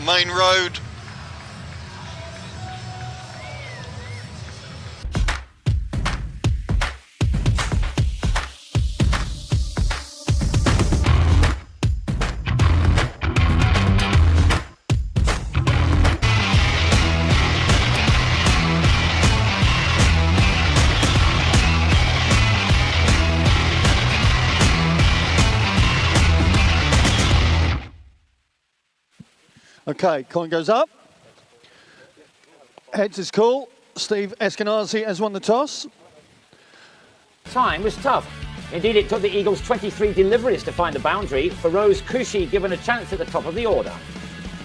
main road. Okay, coin goes up. Heads is cool. Steve Eskenazi has won the toss. Time was tough. Indeed, it took the Eagles 23 deliveries to find the boundary. Feroz Kushi given a chance at the top of the order.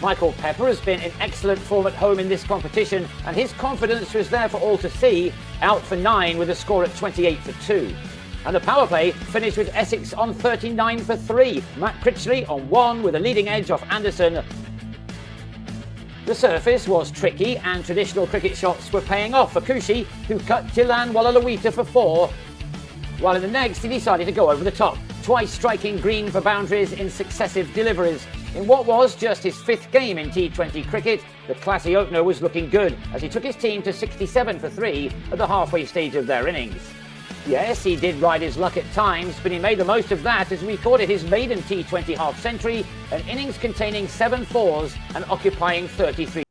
Michael Pepper has been in excellent form at home in this competition, and his confidence was there for all to see, out for 9 with a score at 28 for 2. And the power play finished with Essex on 39 for 3. Matt Critchley on 1 with a leading edge off Anderson. The surface was tricky and traditional cricket shots were paying off for Kushi, who cut Tilan Walalawita for 4, while in the next he decided to go over the top, twice striking green for boundaries in successive deliveries. In what was just his 5th game in T20 cricket, the classy opener was looking good as he took his team to 67 for 3 at the halfway stage of their innings. Yes, he did ride his luck at times, but he made the most of that as he recorded his maiden T20 half-century, an innings containing 7 fours and occupying 33.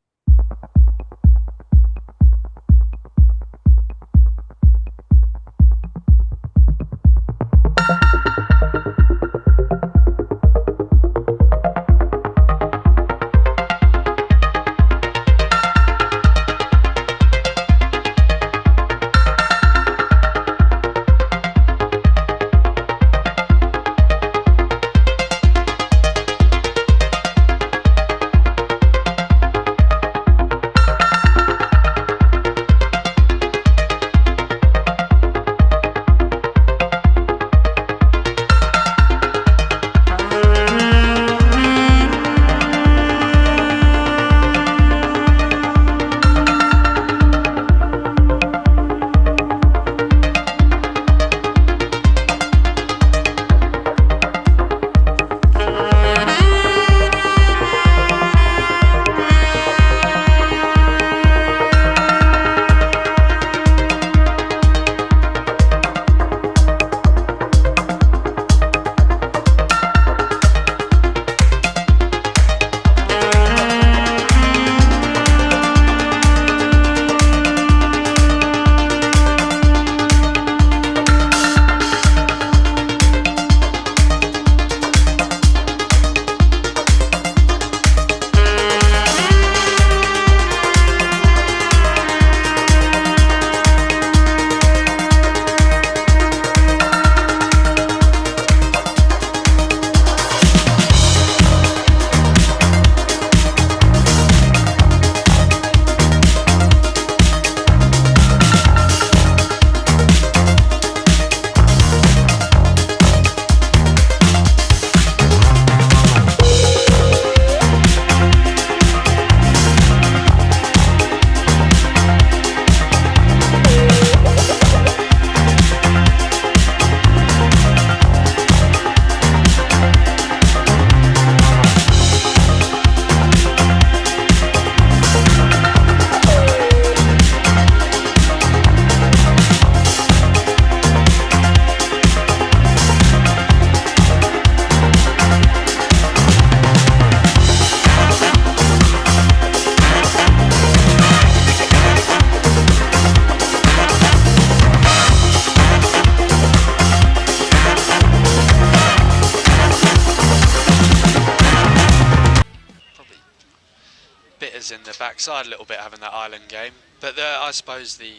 In the backside a little bit having that island game, but I suppose the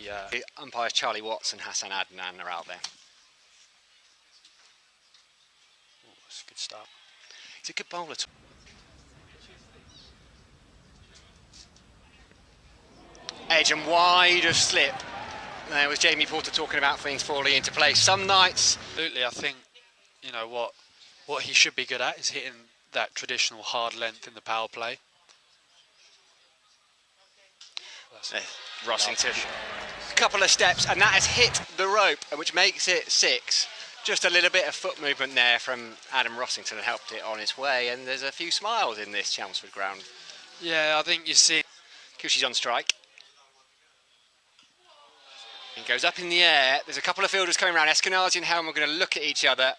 umpires Charlie Watts and Hassan Adnan are out there. Oh, that's a good start. He's a good bowler. Edge and wide of slip. There was Jamie Porter talking about things falling into place. Some nights. Absolutely, I think you know what he should be good at is hitting that traditional hard length in the power play. Rossington, a couple of steps and that has hit the rope, which makes it 6. Just a little bit of foot movement there from Adam Rossington helped it on its way, and there's a few smiles in this Chelmsford ground. Yeah, I think you see. Kushi's on strike. He goes up in the air. There's a couple of fielders coming around. Eskenazi and Helm are going to look at each other,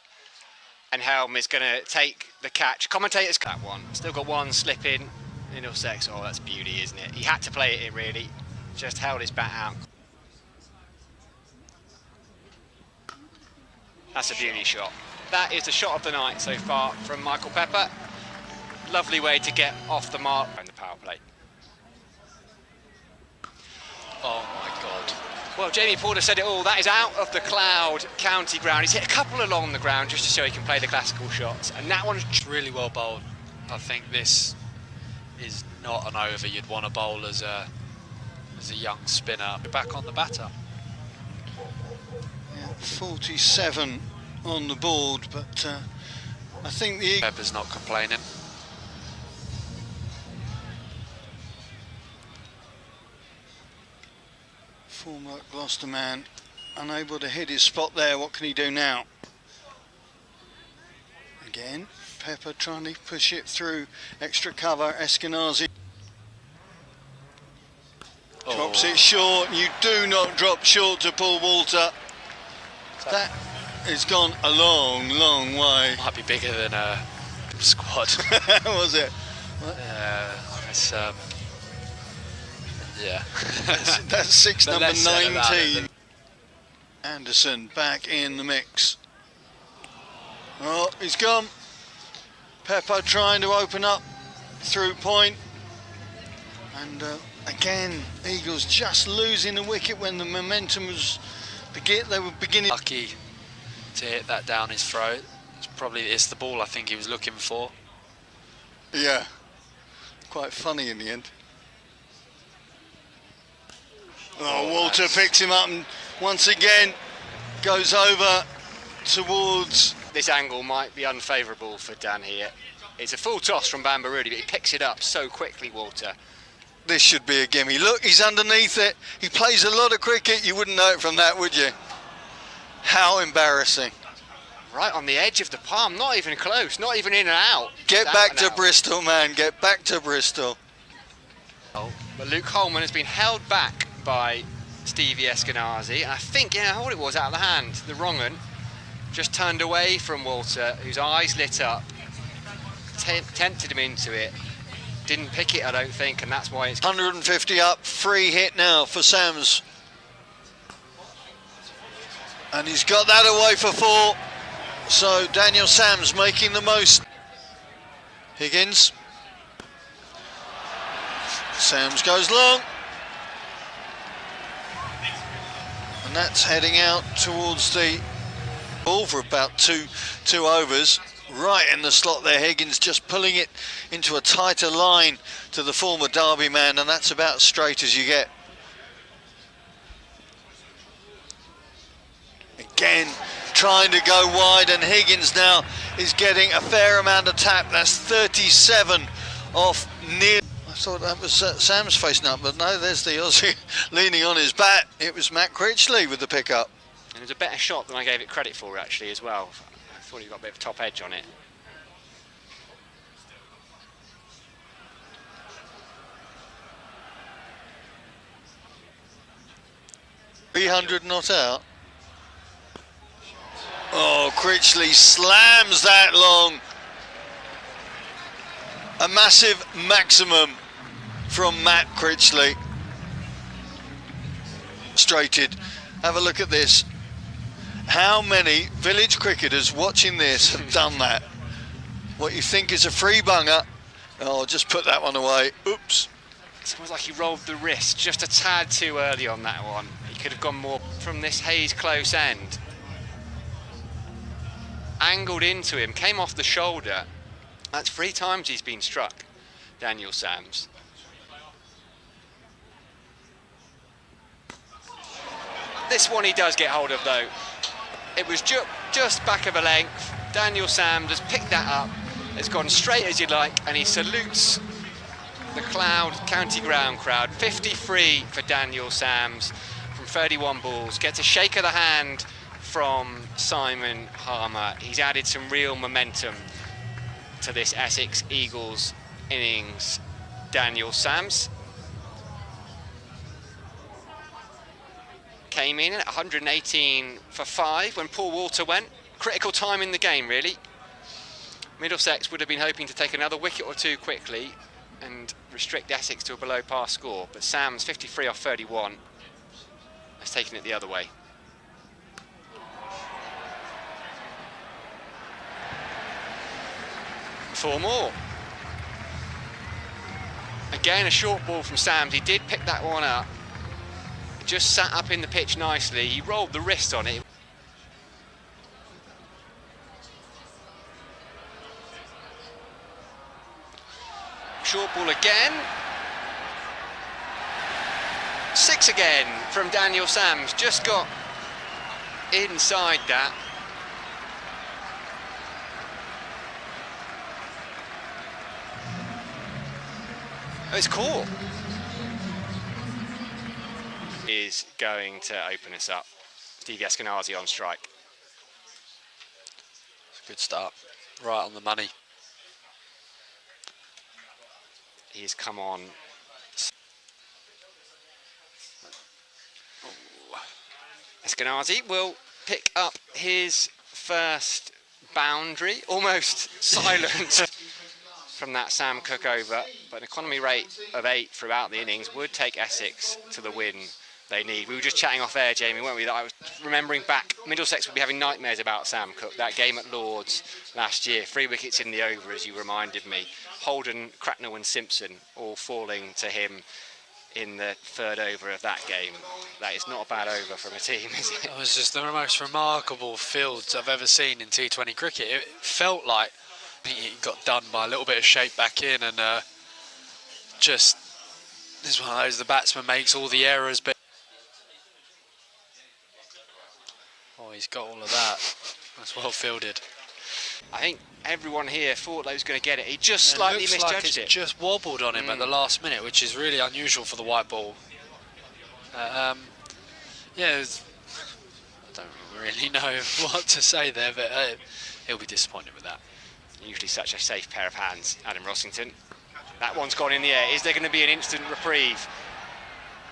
and Helm is going to take the catch. Commentators, that one. Still got one slip in. Middlesex, oh, that's beauty, isn't it? He had to play it in, really. Just held his bat out. That's a beauty shot. That is the shot of the night so far from Michael Pepper. Lovely way to get off the mark in the power play. Oh my God. Well, Jamie Porter said it all. That is out of the cloud county ground. He's hit a couple along the ground just to show he can play the classical shots. And that one's Really well bowled. I think this is not an over you'd want to bowl as a young spinner. Back on the batter. Yeah, 47 on the board, but I think the Pepper's not complaining. former Gloucester man unable to hit his spot there. What can he do now? Again, Pepper trying to push it through extra cover. Eskenazi drops it short. You do not drop short to Paul Walter. That has gone a long, long way. Might be bigger than a squad. Was it? It's, yeah. That's six, The number less said about it, 19. Anderson back in the mix. Oh, he's gone. Pepper trying to open up through point. And again, Eagles just losing the wicket when the momentum was they were beginning. Lucky to hit that down his throat. It's the ball I think he was looking for. Yeah, quite funny in the end. Oh, Walter nice. picks him up and once again goes over towards. This angle might be unfavourable for Dan here. It's a full toss from Bambarudi, but he picks it up so quickly, Walter. This should be a gimme. Look, he's underneath it. He plays a lot of cricket. You wouldn't know it from that, would you? How embarrassing. Right on the edge of the palm, not even close, not even in and out. Get Out back and to out. Bristol, man. Get back to Bristol. But Luke Holman has been held back by Stevie Eskenazi, and I think, yeah, what it was out of the hand, the wrong one, just turned away from Walter, whose eyes lit up, tempted him into it, didn't pick it, I don't think, and that's why it's 150 up, free hit now for Sams. And he's got that away for 4. So Daniel Sams making the most. Higgins. Sams goes long. And that's heading out towards the ball for about two overs. Right in the slot there, Higgins just pulling it into a tighter line to the former Derby man, and that's about as straight as you get. Again, trying to go wide, and Higgins now is getting a fair amount of tap. That's 37 off near. I thought that was Sam's facing up, but no, there's the Aussie leaning on his bat. It was Matt Critchley with the pickup. And it was a better shot than I gave it credit for, actually, as well. I thought he got a bit of top edge on it. $300 not out. Oh, Critchley slams that long. A massive maximum from Matt Critchley. Straighted. Have a look at this. How many village cricketers watching this have done that? What you think is a free bunger. Oh, just put that one away. Oops. It's almost like he rolled the wrist just a tad too early on that one. He could have gone more from this Hayes close end. Angled into him, came off the shoulder. That's 3 times he's been struck, Daniel Sams. This one he does get hold of though. It was just back of a length. Daniel Sams has picked that up. It's gone straight as you like, and he salutes the county ground crowd. 53 for Daniel Sams from 31 balls. Gets a shake of the hand from Simon Harmer. He's added some real momentum to this Essex Eagles innings. Daniel Sams. Came in at 118 for 5 when Paul Walter went. Critical time in the game, really. Middlesex would have been hoping to take another wicket or two quickly and restrict Essex to a below par score, but Sams, 53 off 31, has taken it the other way. Four more. Again, a short ball from Sams. He did pick that one up. Just sat up in the pitch nicely. He rolled the wrist on it. Short ball again. 6 again from Daniel Sams. Just got inside that. Oh, it's caught. Is going to open us up. Stevie Eskenazi on strike. It's a good start. Right on the money. He's come on. Eskenazi will pick up his first boundary, almost silent from that Sam Cook over, but an economy rate of 8 throughout the innings would take Essex to the win they need. We were just chatting off air, Jamie, weren't we, that I was remembering back, Middlesex would be having nightmares about Sam Cook, that game at Lords last year, 3 wickets in the over, as you reminded me. Holden, Cracknell and Simpson all falling to him in the 3rd over of that game. That is not a bad over from a team, is it? It was just the most remarkable fields I've ever seen in T20 cricket. It felt like he got done by a little bit of shape back in, and just, this is one of those, the batsman makes all the errors, but oh, he's got all of that. That's well fielded. I think everyone here thought that he was going to get it. He just slightly misjudged it. Just wobbled on him at the last minute, which is really unusual for the white ball. Yeah, I don't really know what to say there, but he'll be disappointed with that. Usually such a safe pair of hands, Adam Rossington. That one's gone in the air. Is there going to be an instant reprieve?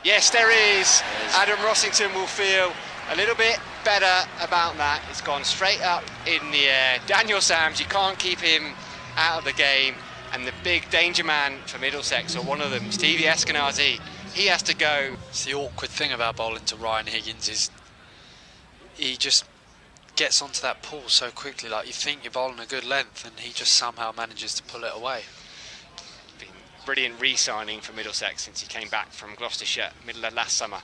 Yes, there is. Adam Rossington will feel a little bit better about that. It's gone straight up in the air. Daniel Sams, you can't keep him out of the game. And the big danger man for Middlesex, or one of them, Stevie Eskenazi, he has to go. It's the awkward thing about bowling to Ryan Higgins is he just gets onto that pull so quickly. Like, you think you're bowling a good length and he just somehow manages to pull it away. Been brilliant re-signing for Middlesex since he came back from Gloucestershire middle of last summer.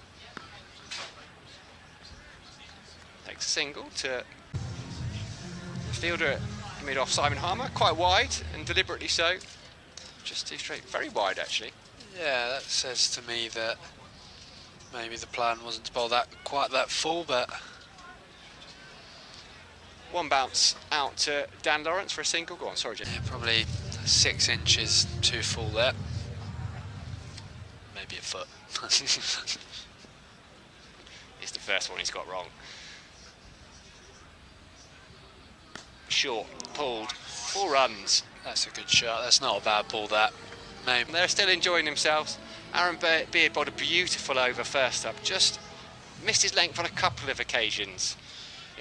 Takes a single to the fielder mid-off Simon Harmer, quite wide and deliberately so. Just too straight, very wide actually. Yeah, that says to me that maybe the plan wasn't to bowl that quite that full, but one bounce out to Dan Lawrence for a single. Go on, sorry, Jim. Yeah, probably 6 inches too full there. Maybe a foot. It's the first one he's got wrong. Short, pulled, 4 runs. That's a good shot. That's not a bad ball, that. Maybe. They're still enjoying themselves. Aaron Beard bowled a beautiful over first up. Just missed his length on a couple of occasions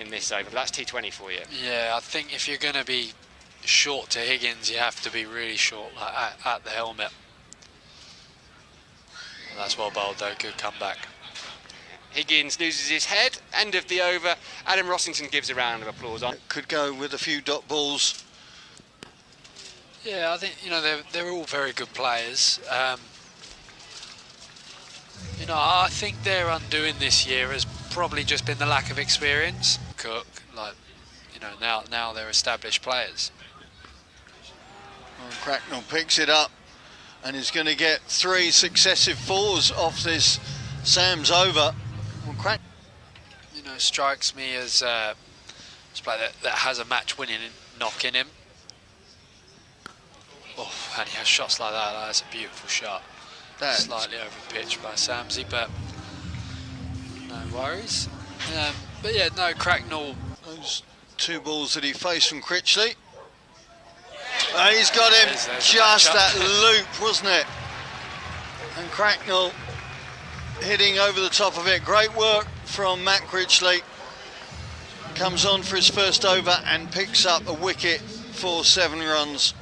in this over, but that's T20 for you. Yeah, I think if you're going to be short to Higgins, you have to be really short, like at the helmet. That's well bowled though, good comeback. Higgins loses his head, end of the over. Adam Rossington gives a round of applause on. Could go with a few dot balls. Yeah, I think, you know, they're all very good players. You know, I think their undoing this year has probably just been the lack of experience. Cook, like, you know, now they're established players. Well, Cracknell picks it up and is going to get 3 successive 4s off this Sams over. Well, you know, strikes me as a player that has a match-winning knock in him. Oh, and he has shots like that. That's a beautiful shot. That's slightly over the pitch by Samsey, but no worries. But yeah, no, Cracknell. Those 2 balls that he faced from Critchley. He's got him There's just that loop, wasn't it? And Cracknell hitting over the top of it. Great work from Matt Critchley. Comes on for his first over and picks up a wicket for 7 runs.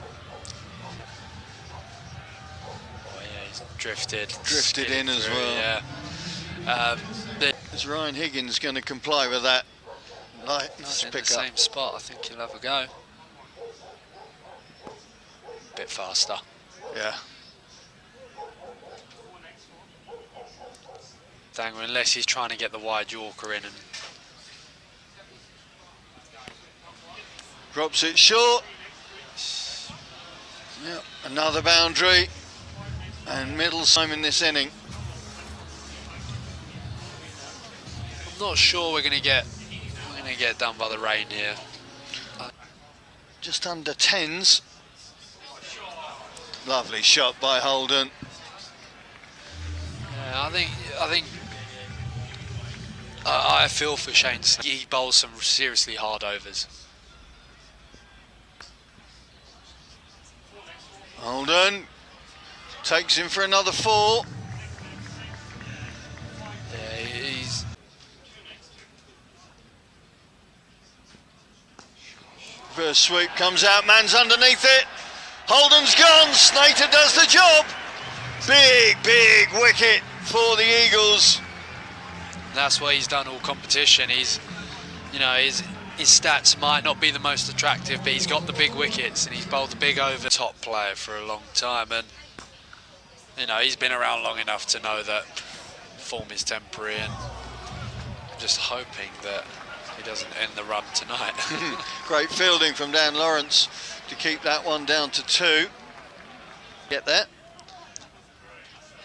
Oh yeah, he's drifted In as well. Yeah. Is Ryan Higgins going to comply with that? Nice in pick the up. same spot, I think he'll have a go. Bit faster. Yeah. Thanger, unless he's trying to get the wide Yorker in and Drops it short. Yep, another boundary. And middle time in this inning. I'm not sure we're gonna get done by the rain here. Just under 10s. Lovely shot by Holden. Yeah, I feel for Shane. He bowls some seriously hard overs. Holden takes him for another 4. Yeah, he's Reverse sweep comes out, man's underneath it. Holden's gone, Snater does the job. Big wicket for the Eagles. that's what he's done all competition. He's, you know, his stats might not be the most attractive, but he's got the big wickets and he's bowled the big over. Top player for a long time, and you know he's been around long enough to know that form is temporary, and I'm just hoping that he doesn't end the run tonight. Great fielding from Dan Lawrence to keep that one down to 2. Get that.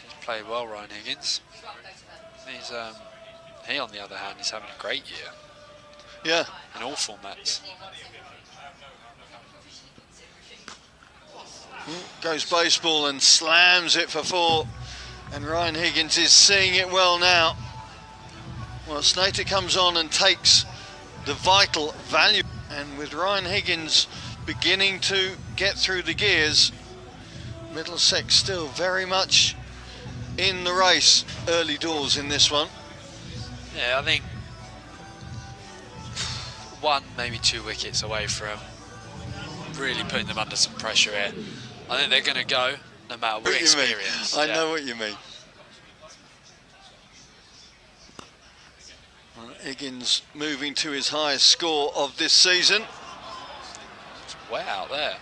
He's played well, Ryan Higgins. He's he on the other hand is having a great year. Yeah. In all formats. Goes baseball and slams it for 4. And Ryan Higgins is seeing it well now. Well, Snater comes on and takes the vital value. And with Ryan Higgins beginning to get through the gears, Middlesex still very much in the race early doors in this one. Yeah, I think 1, maybe 2 wickets away from really putting them under some pressure here. I think they're going to go no matter what experience. I know what you mean. Well, Higgins moving to his highest score of this season. It's way out there.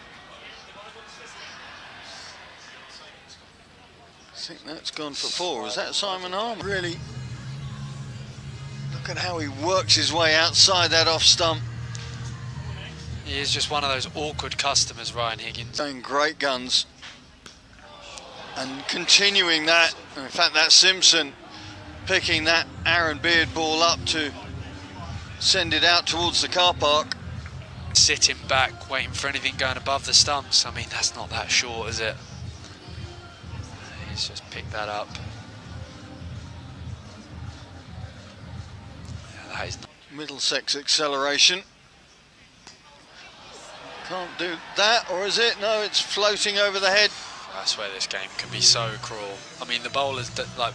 I think that's gone for 4. Is that Simon Harmer? Really, look at how he works his way outside that off stump. He is just one of those awkward customers, Ryan Higgins. Doing great guns. And continuing that. In fact, that's Simpson picking that Aaron Beard ball up to send it out towards the car park. Sitting back, waiting for anything going above the stumps. I mean, that's not that short, is it? He's just picked that up. Yeah, that is not. Middlesex acceleration. Can't do that, or is it? No, it's floating over the head. That's where this game can be so cruel. I mean, the bowlers like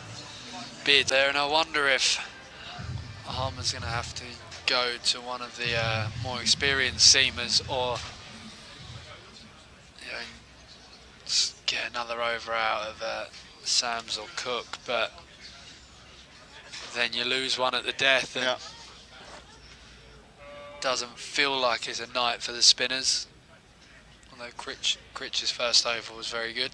Beard there, and I wonder if Harmer's going to have to go to one of the more experienced seamers, or you know, just get another over out of Sams or Cook. But then you lose one at the death, and doesn't feel like it's a night for the spinners. Although Critch's first over was very good.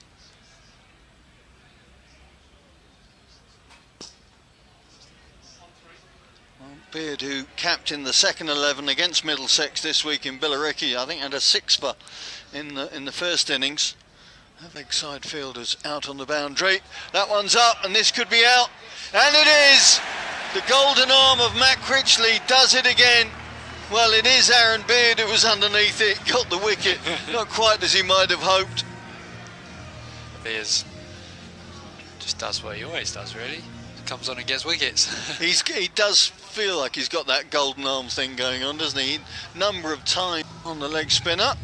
Well, Beard, who captained the second 11 against Middlesex this week in Billericay, I think had a 6-for in the first innings. Have egg-side fielders out on the boundary. That one's up, and this could be out, and it is. The golden arm of Matt Critchley does it again. Well, it is Aaron Beard who was underneath it, got the wicket, not quite as he might have hoped. Beard just does what he always does, really. Comes on and gets wickets. He does feel like he's got that golden arm thing going on, doesn't he? Number of times on the leg spinner.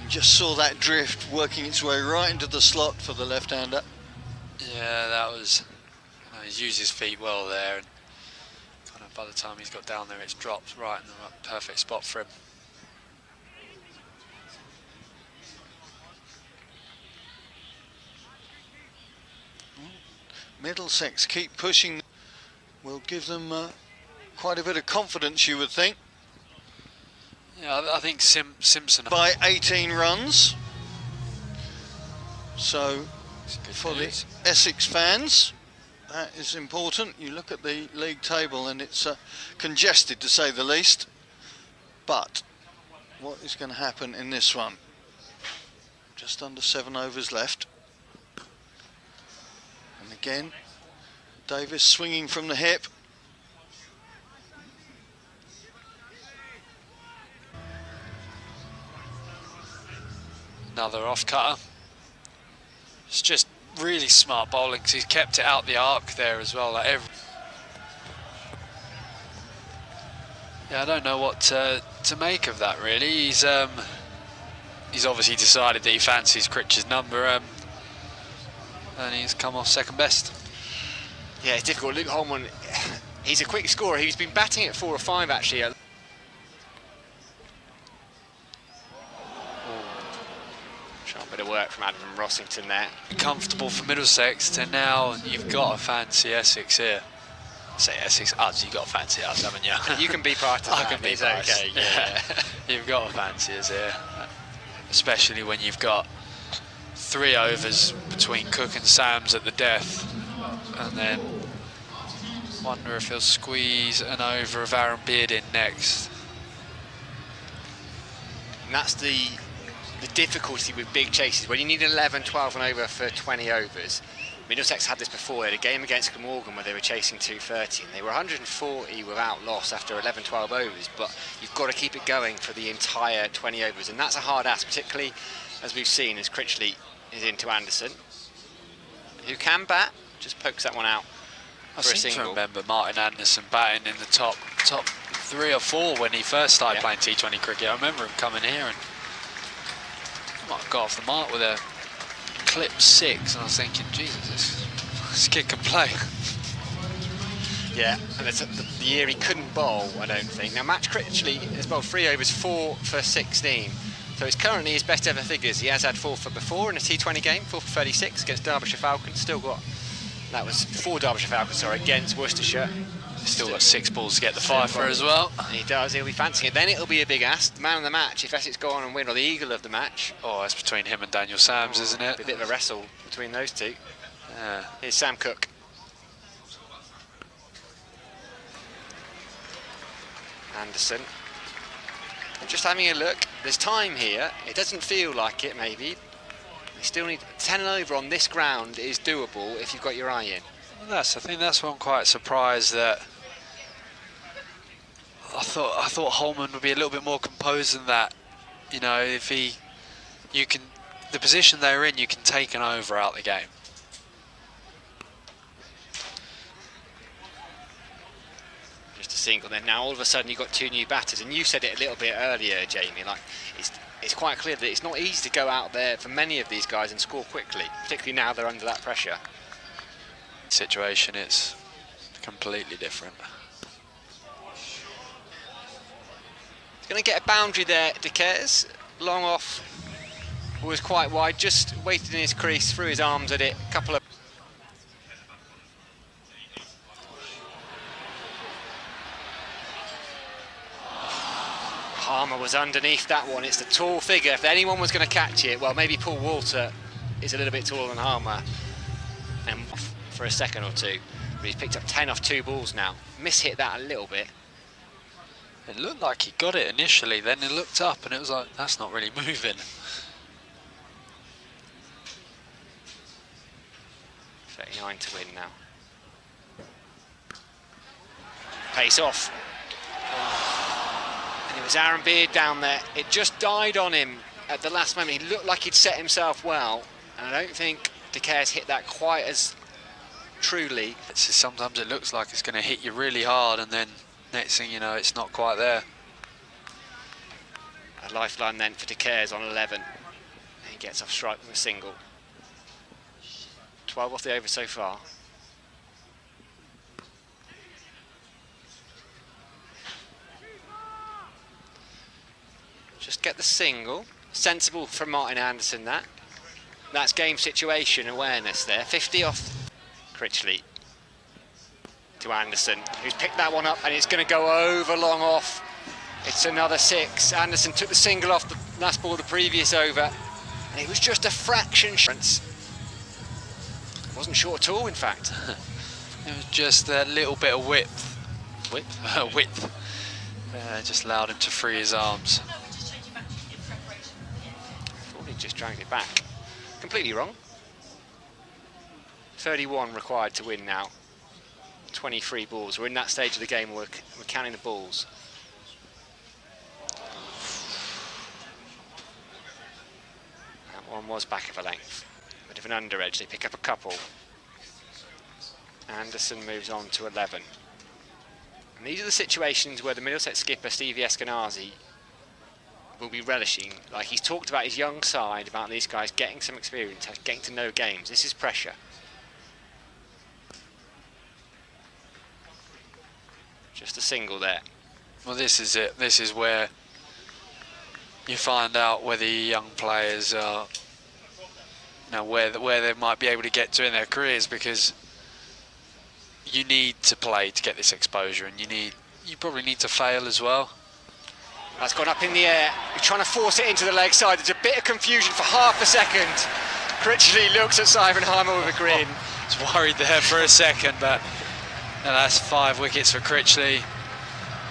You just saw that drift working its way right into the slot for the left-hander. Yeah, that was. He's used his feet well there, and kind of by the time he's got down there, it's dropped right in the perfect spot for him. Middlesex keep pushing. Will give them quite a bit of confidence, you would think. Yeah, I think Simpson By 18 runs. So for the Essex fans, that is important. You look at the league table and it's congested to say the least. But what is going to happen in this one? Just under 7 overs left. And again, Davis swinging from the hip. Another off cutter. It's just really smart bowling because he's kept it out the arc there as well. Like yeah, I don't know what to make of that really. He's obviously decided that he fancies Critch's number, and he's come off second best. Yeah, it's difficult. Luke Holman, he's a quick scorer. He's been batting at 4 or 5 actually. Sharp bit of work from Adam Rossington there. Comfortable for Middlesex to now you've got a fancy Essex here. Say Essex us, you've got a fancy us, haven't you? You can be part of that. I can be it's part. okay. Yeah. You've got a fancy us here, especially when you've got 3 overs between Cook and Sams at the death, and then wonder if he'll squeeze an over of Aaron Beard in next. And that's the difficulty with big chases. When you need 11, 12 and over for 20 overs. Middlesex had this before. They had a game against Glamorgan where they were chasing 230 and they were 140 without loss after 11, 12 overs, but you've got to keep it going for the entire 20 overs, and that's a hard ask, particularly as we've seen as Critchley is into Anderson, who can bat, just pokes that one out for a seem single. to remember Martin Anderson batting in the top 3 or 4 when he first started playing T20 cricket. I remember him coming here and might have got off the mark with a clip 6, and I was thinking, Jesus, this kid can play. Yeah, and it's the year he couldn't bowl, I don't think. Now, Matt Critchley has bowled 3 overs, 4 for 16. So it's currently his best ever figures. He has had 4 for before in a T20 game, 4 for 36 against Derbyshire Falcons. Still got, that was 4 Derbyshire Falcons, sorry, against Worcestershire. Still got 6 balls to get the fifer as well. He does, he'll be fancying it. Then it'll be a big ask. The man of the match, if Essex go on and win, or the eagle of the match. Oh, it's between him and Daniel Sams, isn't it? A bit of a wrestle between those two. Yeah. Here's Sam Cook. Anderson. And just having a look, there's time here. It doesn't feel like it, maybe. They still need 10 and over on this ground is doable if you've got your eye in. Well, I think that's why I'm quite surprised that I thought Holman would be a little bit more composed than that. You know, if the position they're in, you can take an over out the game. Just a single then. Now all of a sudden you've got 2 new batters, and you said it a little bit earlier, Jamie, like it's quite clear that it's not easy to go out there for many of these guys and score quickly, particularly now they're under that pressure. Situation, it's completely different. He's going to get a boundary there, De Caires. Long off, was quite wide, just waited in his crease, threw his arms at it, couple of... Palmer was underneath that one. It's the tall figure. If anyone was going to catch it, well, maybe Paul Walter is a little bit taller than Palmer. And for a second or two, but he's picked up 10 off 2 balls now. Mishit that a little bit. It looked like he got it initially, then he looked up and it was like, that's not really moving. 39 to win now. Pace off. And it was Aaron Beard down there. It just died on him at the last moment. He looked like he'd set himself well, and I don't think De Caires hit that quite as truly. Sometimes it looks like it's going to hit you really hard, and then next thing you know, it's not quite there. A lifeline then for De Caires on 11. And he gets off strike with a single. 12 off the over so far. Just get the single. Sensible from Martin Anderson, that. That's game situation awareness there. 50 off Critchley to Anderson, who's picked that one up, and it's going to go over long off. It's another 6. Anderson took the single off the last ball of the previous over, and it was just a fraction. It wasn't short at all, in fact. It was just a little bit of width. Width. Just allowed him to free his arms. Thought he just dragged it back. Completely wrong. 31 required to win now. 23 balls. We're in that stage of the game where we're counting the balls. That one was back of a length. Bit of an under edge. They pick up a couple. Anderson moves on to 11. And these are the situations where the Middlesex skipper, Stevie Eskenazi, will be relishing. Like, he's talked about his young side, about these guys getting some experience, getting to know games. This is pressure. Just a single there. Well, this is it. This is where you find out whether your young players are, where they might be able to get to in their careers, because you need to play to get this exposure, and you probably need to fail as well. That's gone up in the air. He's trying to force it into the leg side. There's a bit of confusion for half a second. Critchley looks at Simon Heimer with a grin. I was worried there for a second, but that's 5 wickets for Critchley.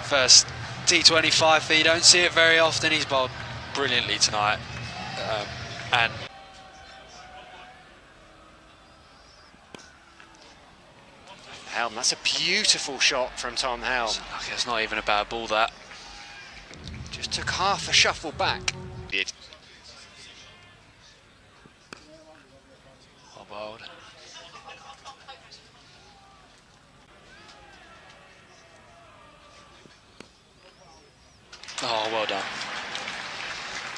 First T20 fifer. You don't see it very often. He's bowled brilliantly tonight. And Helm, that's a beautiful shot from Tom Helm. It's not even a bad ball, that. Just took half a shuffle back. Well bowled. Oh, well done.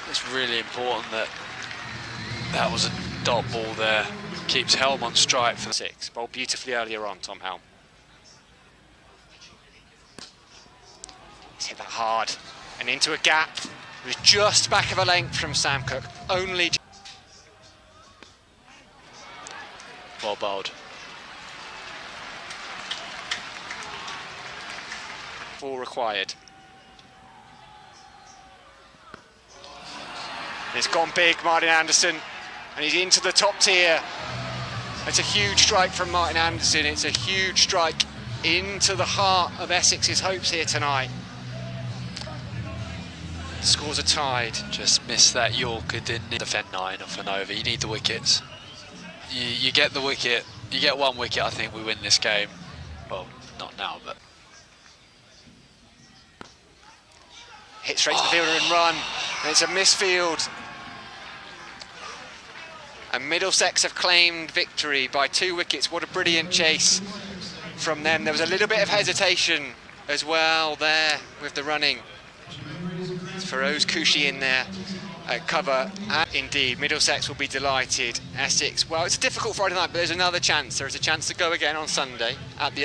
It's really important that was a dot ball there. Keeps Helm on strike for 6. Bowled beautifully earlier on, Tom Helm. He's hit that hard and into a gap. It was just back of a length from Sam Cook. Only. well bowled. 4 required. It's gone big, Martin Anderson, and he's into the top tier. It's a huge strike from Martin Anderson. It's a huge strike into the heart of Essex's hopes here tonight. The scores are tied. Just missed that Yorker, didn't defend 9 off an over. You need the wickets. You get the wicket. You get 1 wicket, I think we win this game. Well, not now, but... Hit straight to the fielder and run. And it's a misfield. And Middlesex have claimed victory by 2 wickets. What a brilliant chase from them. There was a little bit of hesitation as well there with the running. It's Feroz Kushi in there at cover. And indeed, Middlesex will be delighted. Essex, well, it's a difficult Friday night, but there's another chance. There is a chance to go again on Sunday at the